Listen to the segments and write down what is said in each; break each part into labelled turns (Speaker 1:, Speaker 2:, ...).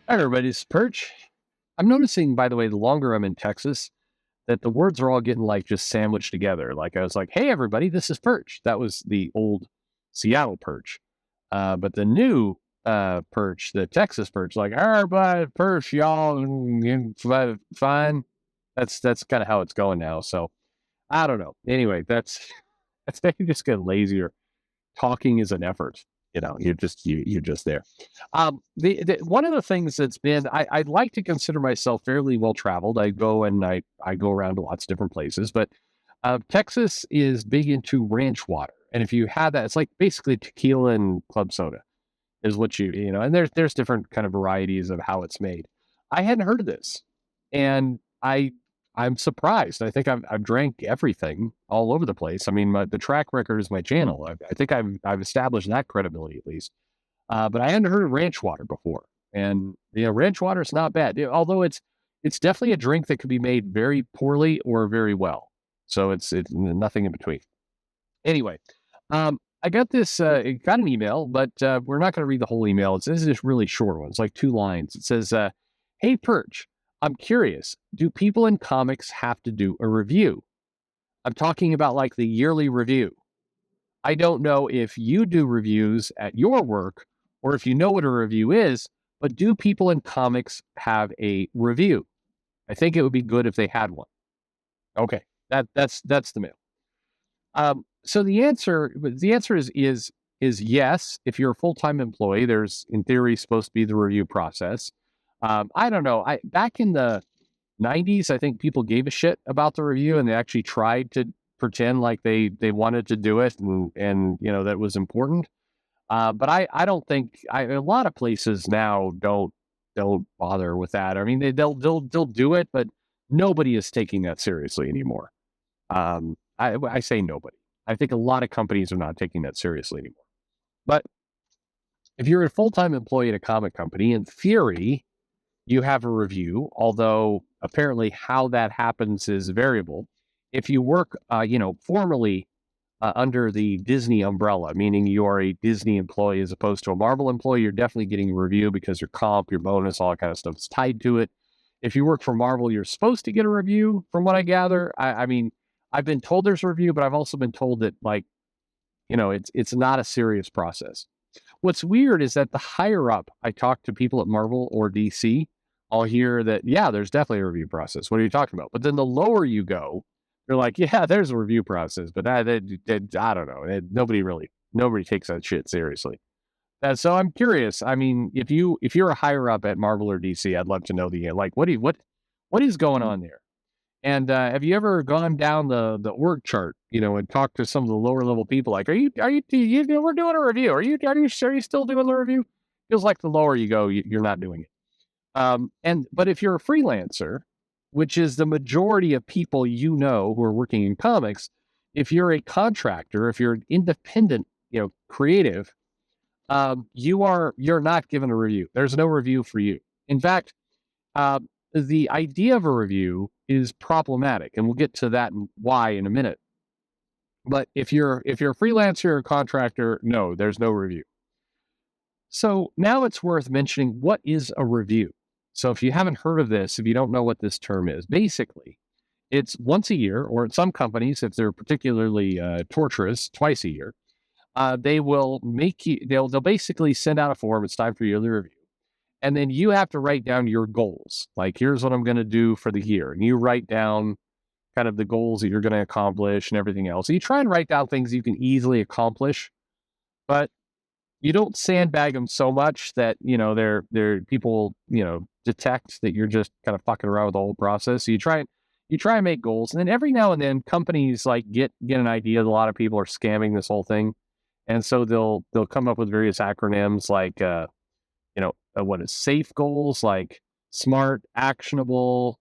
Speaker 1: Hi, everybody. It's Perch. I'm noticing, by the way, the longer I'm in Texas, that the words are all getting like just sandwiched together. Like I was like, "Hey, everybody, this is Perch." That was the old Seattle Perch, but the new Perch, the Texas Perch, like, "Everybody, Perch, y'all, fine." That's kind of how it's going now. So I don't know. Anyway, that's maybe just getting lazier. Talking is an effort. You're just there. The one of the things that's been I like to consider myself fairly well traveled. I go around to lots of different places, but Texas is big into ranch water, and if you have that, it's like basically tequila and club soda is what and there's different kind of varieties of how it's made. I hadn't heard of this, and I'm surprised. I think I've drank everything all over the place. I mean, the track record is my channel. I think I've established that credibility at least. But I hadn't heard of ranch water before, and ranch water is not bad. Although it's definitely a drink that can be made very poorly or very well. So it's nothing in between. Anyway, I got got an email, but we're not going to read the whole email. This is just really short one. It's like 2 lines. It says, "Hey Perch, I'm curious. Do people in comics have to do a review? I'm talking about like the yearly review. I don't know if you do reviews at your work or if you know what a review is, but do people in comics have a review? I think it would be good if they had one." Okay, that's the mail. So the answer is yes. If you're a full time employee, there's in theory supposed to be the review process. I don't know. I back in the '90s, I think people gave a shit about the review and they actually tried to pretend like they wanted to do it and that was important. But I don't think a lot of places now don't bother with that. I mean they'll do it, but nobody is taking that seriously anymore. I say nobody. I think a lot of companies are not taking that seriously anymore. But if you're a full time employee at a comic company, in theory, you have a review, although apparently how that happens is variable. If you work, formally under the Disney umbrella, meaning you are a Disney employee as opposed to a Marvel employee, you're definitely getting a review because your comp, your bonus, all that kind of stuff is tied to it. If you work for Marvel, you're supposed to get a review, from what I gather. I mean, I've been told there's a review, but I've also been told that it's not a serious process. What's weird is that the higher up I talk to people at Marvel or DC, I'll hear that, yeah, there's definitely a review process. What are you talking about? But then the lower you go, they're like, yeah, there's a review process, but I don't know. Nobody takes that shit seriously. So I'm curious. I mean, if you're a higher up at Marvel or DC, I'd love to know like what is going on there. And have you ever gone down the org chart, and talked to some of the lower level people? Like, we're doing a review. Are you still doing the review? Feels like the lower you go, you're not doing it. But if you're a freelancer, which is the majority of people who are working in comics, if you're a contractor, if you're an independent, creative, you're not given a review. There's no review for you. In fact, uh, the idea of a review is problematic, and we'll get to that and why in a minute. But if you're a freelancer or a contractor, no, there's no review. So now it's worth mentioning, what is a review? So if you haven't heard of this, if you don't know what this term is, basically it's once a year, or at some companies, if they're particularly torturous, twice a year. They will make you. They'll basically send out a form. It's time for your review, and then you have to write down your goals. Like, here's what I'm going to do for the year, and you write down kind of the goals that you're going to accomplish and everything else. So you try and write down things you can easily accomplish, but you don't sandbag them so much that they're people detect that you're just kind of fucking around with the whole process. So you try and make goals, and then every now and then companies like get an idea that a lot of people are scamming this whole thing, and so they'll come up with various acronyms like what is safe goals, like smart, actionable,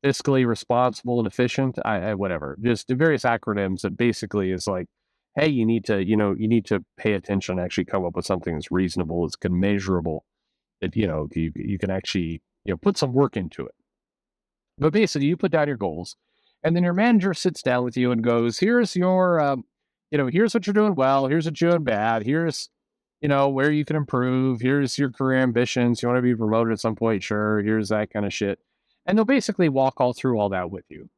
Speaker 1: fiscally responsible, and efficient. Whatever, just the various acronyms that basically is like, hey, you need to pay attention and actually come up with something that's reasonable, it's measurable, that you can actually put some work into it. But basically, you put down your goals, and then your manager sits down with you and goes, "Here's your, here's what you're doing well. Here's what you're doing bad. Here's where you can improve. Here's your career ambitions. You want to be promoted at some point? Sure. Here's that kind of shit. And they'll basically walk all through all that with you.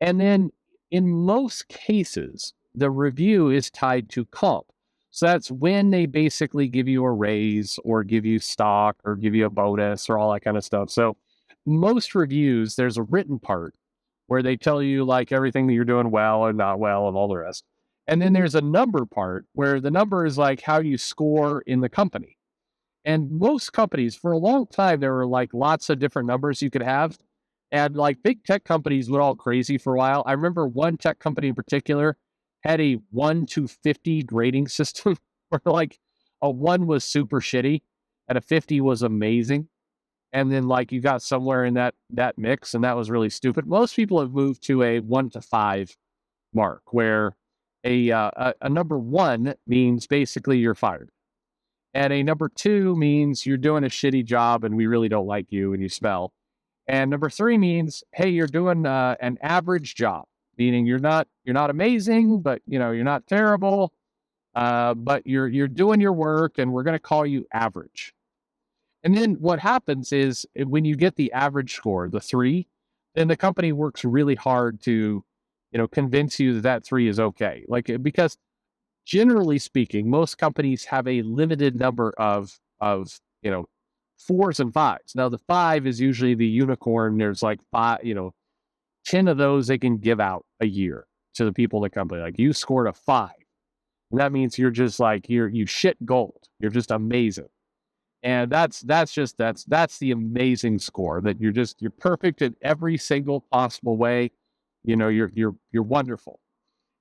Speaker 1: And then in most cases, the review is tied to comp. So that's when they basically give you a raise or give you stock or give you a bonus or all that kind of stuff. So most reviews, there's a written part where they tell you like everything that you're doing well and not well and all the rest. And then there's a number part where the number is like how you score in the company. And most companies, for a long time, there were like lots of different numbers you could have. And like big tech companies went all crazy for a while. I remember one tech company in particular had a 1 to 50 grading system where like a 1 was super shitty and a 50 was amazing. And then like you got somewhere in that mix, and that was really stupid. Most people have moved to a 1 to 5 mark where a number 1 means basically you're fired. And a number 2 means you're doing a shitty job and we really don't like you and you smell. And number 3 means, hey, you're doing an average job, meaning you're not amazing, but you're not terrible, but you're doing your work, and we're going to call you average. And then what happens is when you get the average score, the 3, then the company works really hard to convince you that 3 is okay. Like because generally speaking, most companies have a limited number of 4s and 5s. Now the 5 is usually the unicorn. There's like 10 of those they can give out a year to the people in the company. Like you scored a 5. And that means you're just like you shit gold. You're just amazing. And that's the amazing score, that you're perfect in every single possible way. You're wonderful.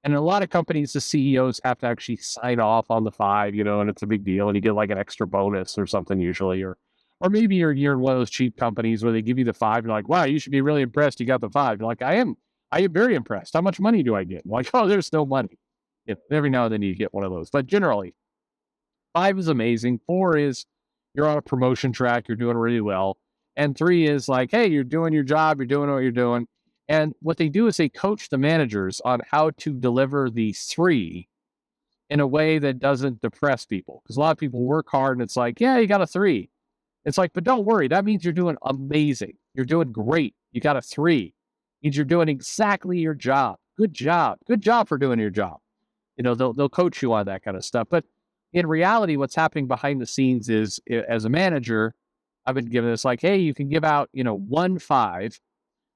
Speaker 1: And in a lot of companies, the CEOs have to actually sign off on the 5, and it's a big deal. And you get like an extra bonus or something usually, or maybe you're in one of those cheap companies where they give you the 5. You're like, wow, you should be really impressed. You got the 5. You're like, I am very impressed. How much money do I get? I'm like, oh, there's no money. Every now and then you get one of those, but generally 5 is amazing. 4 is you're on a promotion track. You're doing really well. And 3 is like, hey, you're doing your job. You're doing what you're doing. And what they do is they coach the managers on how to deliver the 3 in a way that doesn't depress people. Because a lot of people work hard and it's like, yeah, you got a 3. It's like, but don't worry. That means you're doing amazing. You're doing great. You got a 3. It means you're doing exactly your job. Good job. Good job for doing your job. They'll coach you on that kind of stuff. But in reality, what's happening behind the scenes is, as a manager, I've been given this like, hey, you can give out, 1 5.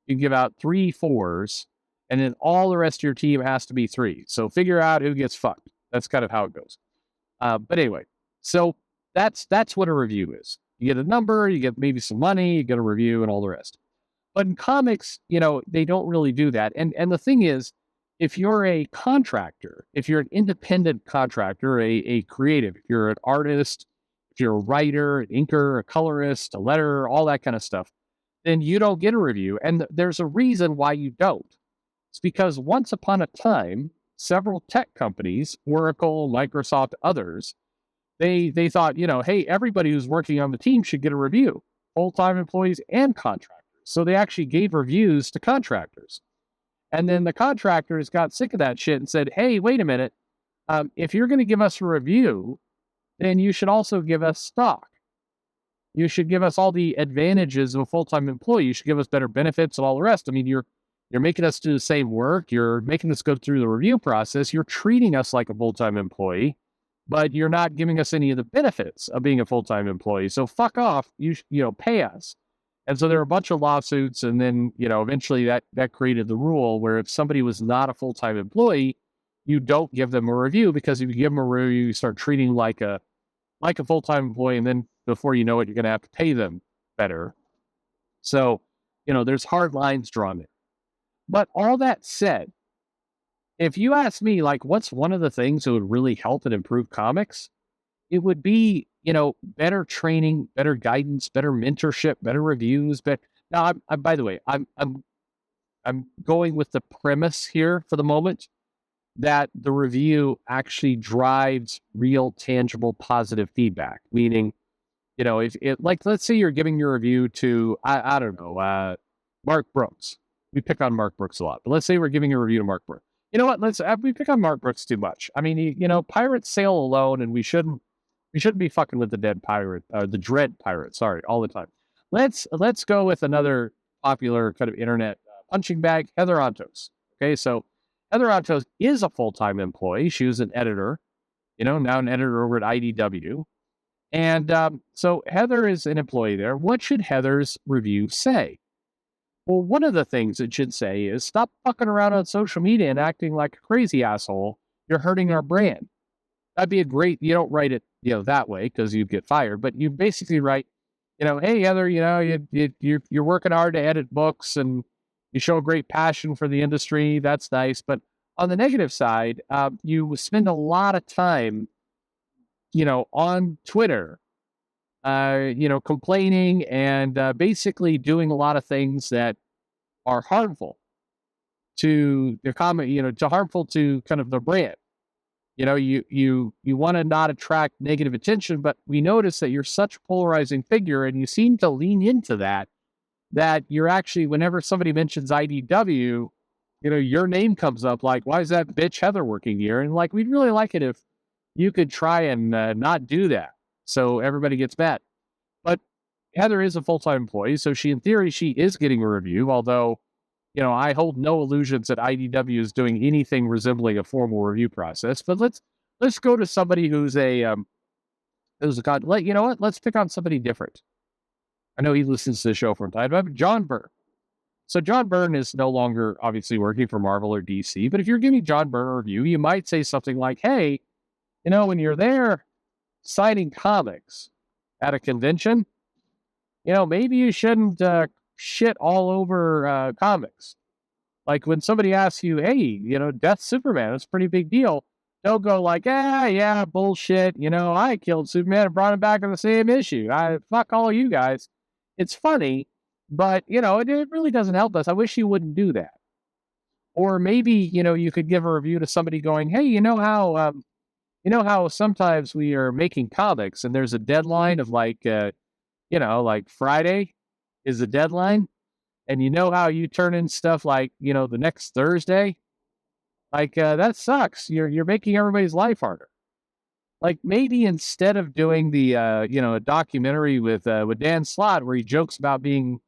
Speaker 1: You can give out 3 4s, and then all the rest of your team has to be 3. So figure out who gets fucked. That's kind of how it goes. But anyway, so that's what a review is. You get a number, you get maybe some money, you get a review, and all the rest. But in comics, they don't really do that. And the thing is, if you're a contractor, if you're an independent contractor, a creative, if you're an artist, if you're a writer, an inker, a colorist, a letterer, all that kind of stuff, then you don't get a review. And there's a reason why you don't. It's because once upon a time, several tech companies, Oracle, Microsoft, others, they thought, hey, everybody who's working on the team should get a review, full-time employees and contractors. So they actually gave reviews to contractors. And then the contractors got sick of that shit and said, hey, wait a minute. If you're going to give us a review, then you should also give us stock. You should give us all the advantages of a full-time employee. You should give us better benefits and all the rest. I mean, you're making us do the same work. You're making us go through the review process. You're treating us like a full-time employee, but you're not giving us any of the benefits of being a full-time employee. So fuck off. You pay us. And so there were a bunch of lawsuits, and then, eventually that created the rule where if somebody was not a full-time employee, you don't give them a review, because if you give them a review, you start treating like a full-time employee, and then before you know it, you're going to have to pay them better. So, there's hard lines drawn there. But all that said, if you ask me, like, what's one of the things that would really help and improve comics, it would be, better training, better guidance, better mentorship, better reviews. But now, by the way, I'm going with the premise here for the moment that the review actually drives real, tangible, positive feedback. Meaning, if it, like, let's say you're giving your review to, I don't know, Mark Brooks. We pick on Mark Brooks a lot, but let's say we're giving a review to Mark Brooks. You know what? We pick on Mark Brooks too much. I mean, pirates sail alone, and we shouldn't We shouldn't be fucking with the dead pirate, the dread pirate. Sorry, all the time. Let's go with another popular kind of internet punching bag, Heather Antos. Okay, so Heather Antos is a full-time employee. She was an editor, now an editor over at IDW. And so Heather is an employee there. What should Heather's review say? Well, one of the things it should say is stop fucking around on social media and acting like a crazy asshole. You're hurting our brand. That'd be you don't write it, that way because you'd get fired, but you basically write, hey, Heather, you're working hard to edit books and you show a great passion for the industry. That's nice. But on the negative side, you spend a lot of time, on Twitter, complaining and basically doing a lot of things that are harmful to the harmful to kind of the brand. You want to not attract negative attention, but we notice that you're such a polarizing figure and you seem to lean into that you're actually, whenever somebody mentions IDW, your name comes up like, why is that bitch Heather working here? And like, we'd really like it if you could try and not do that. So everybody gets mad. But Heather is a full-time employee. So in theory, she is getting a review, although, I hold no illusions that IDW is doing anything resembling a formal review process. But let's go to somebody who's let's pick on somebody different. I know he listens to the show from time to time, John Byrne. So John Byrne is no longer obviously working for Marvel or DC, but if you're giving John Byrne a review, you might say something like, hey, when you're there signing comics at a convention, maybe you shouldn't shit all over comics. Like when somebody asks you, hey, Death Superman, it's a pretty big deal. Don't go like, yeah, bullshit. I killed Superman and brought him back in the same issue. Fuck all you guys. It's funny, but, it really doesn't help us. I wish you wouldn't do that. Or maybe, you could give a review to somebody going, hey, how sometimes we are making comics and there's a deadline of like Friday is the deadline. And how you turn in stuff like, the next Thursday, like that sucks. You're making everybody's life harder. Like maybe instead of doing the, a documentary with Dan Slott where he jokes about being,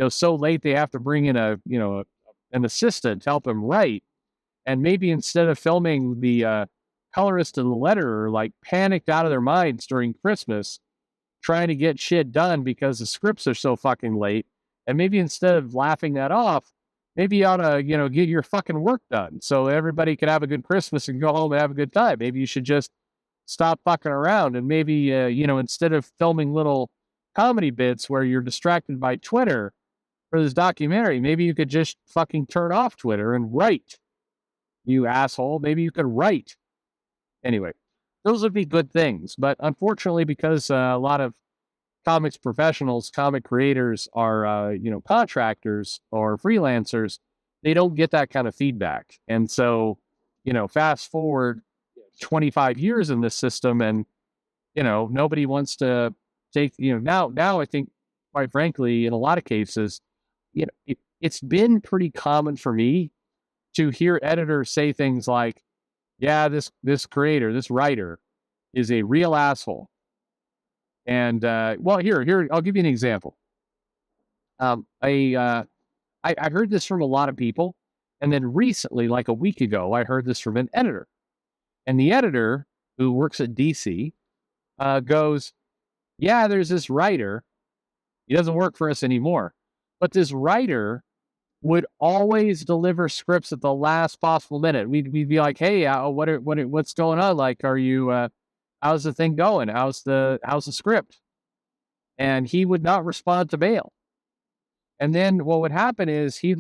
Speaker 1: so late they have to bring in an assistant to help him write. And maybe instead of filming the colorist and the letterer like panicked out of their minds during Christmas, trying to get shit done because the scripts are so fucking late. And maybe instead of laughing that off, maybe you ought to, get your fucking work done so everybody can have a good Christmas and go home and have a good time. Maybe you should just stop fucking around and maybe, instead of filming little comedy bits where you're distracted by Twitter for this documentary, maybe you could just fucking turn off Twitter and write. You asshole. Maybe you could write. Anyway, those would be good things. But unfortunately, because a lot of comics professionals, comic creators are, contractors or freelancers, they don't get that kind of feedback. And so, fast forward 25 years in this system and, nobody wants to take, now I think, quite frankly, in a lot of cases, it's been pretty common for me to hear editors say things like, yeah, this creator, this writer is a real asshole. And, here, I'll give you an example. I heard this from a lot of people. And then recently, like a week ago, I heard this from an editor. And the editor who works at DC goes, yeah, there's this writer. He doesn't work for us anymore. But this writer would always deliver scripts at the last possible minute. We'd be like, hey, what's going on? Like, are you, how's the thing going? How's the script? And he would not respond to mail. And then what would happen is he'd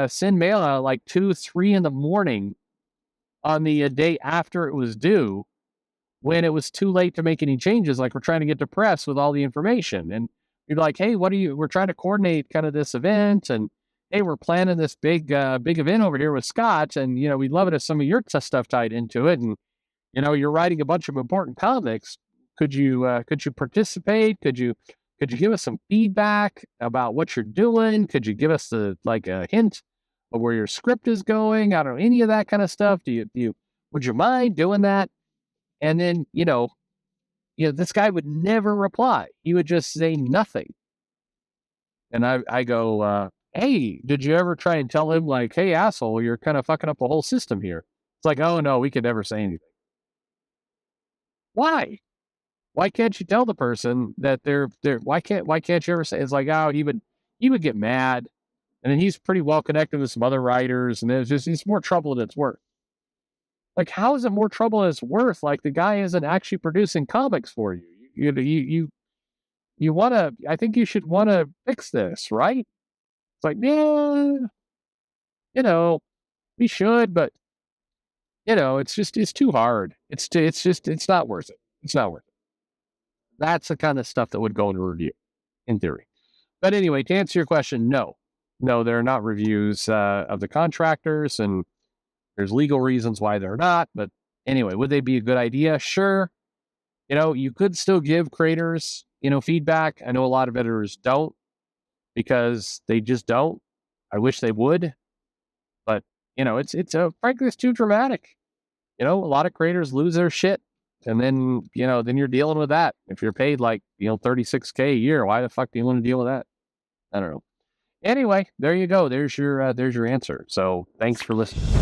Speaker 1: send mail out like 2, 3 in the morning on the day after it was due, when it was too late to make any changes. Like, we're trying to get to press with all the information. And you'd be like, hey, we're trying to coordinate kind of this event. And hey, we're planning this big event over here with Scott. And, we'd love it if some of your stuff tied into it. And, you're writing a bunch of important comics. Could you participate? Could you give us some feedback about what you're doing? Could you give us a hint of where your script is going? I don't know, any of that kind of stuff. Would you mind doing that? And then, this guy would never reply. He would just say nothing. And I go, hey, did you ever try and tell him, like, hey, asshole, you're kind of fucking up the whole system here? It's like, oh, no, we could never say anything. Why? Why can't you tell the person that they're why can't you ever say, it's like, oh, he would get mad. And then he's pretty well connected with some other writers, and it's more trouble than it's worth. Like, how is it more trouble than it's worth? Like, the guy isn't actually producing comics for you. You want to, I think you should want to fix this, right? It's like, yeah, we should, but it's too hard. It's not worth it. It's not worth it. That's the kind of stuff that would go into review, in theory. But anyway, to answer your question, no, there are not reviews of the Contractors, and there's legal reasons why they're not. But anyway, would they be a good idea? Sure. You could still give creators, feedback. I know a lot of editors don't, because they just don't. I wish they would, but frankly, it's too dramatic. A lot of creators lose their shit, and then you're dealing with that. If you're paid like $36K a year, why the fuck do you want to deal with that? I don't know. Anyway, there you go. There's your answer. So thanks for listening.